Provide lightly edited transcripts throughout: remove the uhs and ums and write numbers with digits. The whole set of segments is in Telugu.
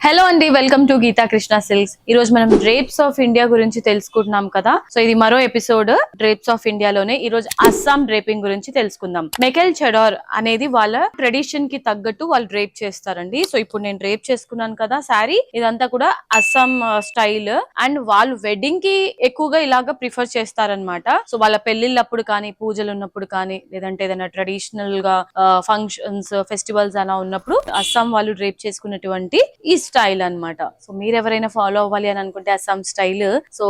హలో అండి, welcome to Geetha Krishna silks. ఈ రోజు మనం డ్రేప్స్ ఆఫ్ ఇండియా గురించి తెలుసుకుంటున్నాం కదా. సో ఇది మరో ఎపిసోడ్ డ్రేప్స్ ఆఫ్ ఇండియాలోనే. ఈ రోజు అస్సాం డ్రేపింగ్ గురించి తెలుసుకుందాం. మెకెల్ చెడార్ అనేది వాళ్ళ ట్రెడిషన్ కి తగ్గట్టు వాళ్ళు డ్రేప్ చేస్తారండి. సో ఇప్పుడు నేను డ్రేప్ చేసుకున్నాను కదా శారీ, ఇదంతా కూడా అస్సాం స్టైల్. అండ్ వాళ్ళు వెడ్డింగ్ కి ఎక్కువగా ఇలాగా ప్రిఫర్ చేస్తారనమాట. సో వాళ్ళ పెళ్లిళ్ళప్పుడు కానీ, పూజలు ఉన్నప్పుడు కానీ, లేదంటే ఏదైనా ట్రెడిషనల్ గా ఫంక్షన్స్, ఫెస్టివల్స్ అలా ఉన్నప్పుడు అస్సాం వాళ్ళు డ్రేప్ చేసుకున్నటువంటి ఈ స్టైల్ అన్నమాట. సో మీరు ఎవరైనా ఫాలో అవ్వాలి అని అనుకుంటే అస్సాం స్టైల్, సో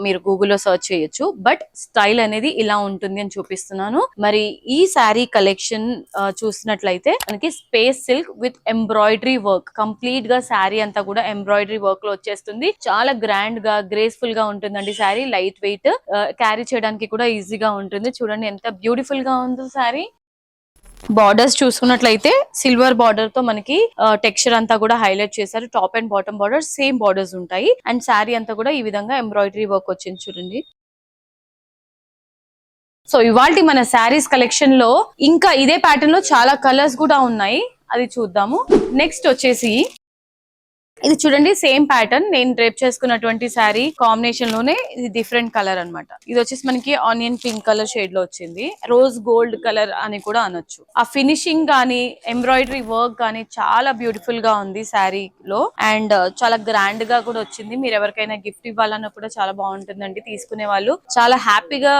మీరు గూగుల్లో సర్చ్ చేయొచ్చు. బట్ స్టైల్ అనేది ఇలా ఉంటుంది అని చూపిస్తున్నాను. మరి ఈ శారీ కలెక్షన్ చూసినట్లయితే మనకి space silk with embroidery work, complete గా శారీ అంతా కూడా ఎంబ్రాయిడరీ వర్క్ లో వచ్చేస్తుంది. చాలా గ్రాండ్ గా, గ్రేస్ఫుల్ గా ఉంటుందండి శారీ. లైట్ వెయిట్, క్యారీ చేయడానికి కూడా ఈజీగా ఉంటుంది. చూడండి ఎంత బ్యూటిఫుల్ గా ఉందో శారీ. బార్డర్స్ చూసుకున్నట్లయితే సిల్వర్ బార్డర్ తో మనకి టెక్స్చర్ అంతా కూడా హైలైట్ చేశారు. Top and bottom border same borders ఉంటాయి. అండ్ శారీ అంతా కూడా ఈ విధంగా ఎంబ్రాయిడరీ వర్క్ వచ్చింది చూడండి. సో ఇవాల్టి మన శారీస్ కలెక్షన్ లో ఇంకా ఇదే ప్యాటర్న్ లో చాలా కలర్స్ కూడా ఉన్నాయి, అది చూద్దాము. నెక్స్ట్ వచ్చేసి ఇది చూడండి, సేమ్ ప్యాటర్న్ నేను డ్రేప్ చేసుకున్నటువంటి శారీ కాంబినేషన్ లోనే ఇది డిఫరెంట్ కలర్ అన్నమాట. ఇది వచ్చేసి మనకి ఆనియన్ పింక్ కలర్ షేడ్ లో వచ్చింది. రోజ్ గోల్డ్ కలర్ అని కూడా అనొచ్చు. ఆ ఫినిషింగ్ గానీ, ఎంబ్రాయిడరీ వర్క్ గానీ చాలా బ్యూటిఫుల్ గా ఉంది శారీ లో. అండ్ చాలా గ్రాండ్ గా కూడా వచ్చింది. మీరు ఎవరికైనా గిఫ్ట్ ఇవ్వాలన్నా కూడా చాలా బాగుంటుందండి. తీసుకునే వాళ్ళు చాలా హ్యాపీగా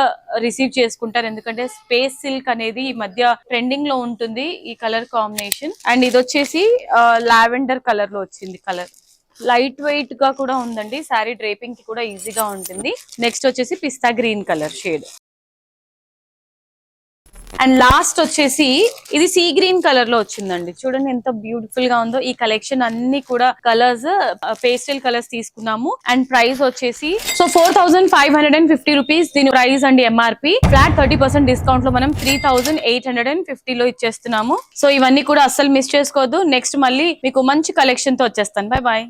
రిసీవ్ చేసుకుంటారు. ఎందుకంటే స్పేస్ సిల్క్ అనేది ఈ మధ్య ట్రెండింగ్ లో ఉంటుంది ఈ కలర్ కాంబినేషన్. అండ్ ఇది వచ్చేసి లావెండర్ కలర్ లో వచ్చింది. కలర్ లైట్ వెయిట్ గా కూడా ఉందండి. శారీ డ్రేపింగ్ కి కూడా ఈజీగా ఉంటుంది. నెక్స్ట్ వచ్చేసి పిస్తా green colour shade. And last వచ్చేసి ఇది సీ గ్రీన్ కలర్ లో వచ్చిందండి. చూడండి ఎంత బ్యూటిఫుల్ గా ఉందో. ఈ కలెక్షన్ అన్ని కూడా కలర్స్ పేస్టల్ కలర్స్ తీసుకున్నాము. అండ్ ప్రైస్ వచ్చేసి సో 4550 రూపీస్ దీని ప్రైస్ అండి. ఎంఆర్పి ఫ్లాట్ 30% డిస్కౌంట్ లో మనం 3850 లో ఇచ్చేస్తున్నాము. సో ఇవన్నీ కూడా అస్సలు మిస్ చేసుకోవద్దు. నెక్స్ట్ మళ్ళీ మీకు మంచి కలెక్షన్ తో వచ్చేస్తాను. Bye bye.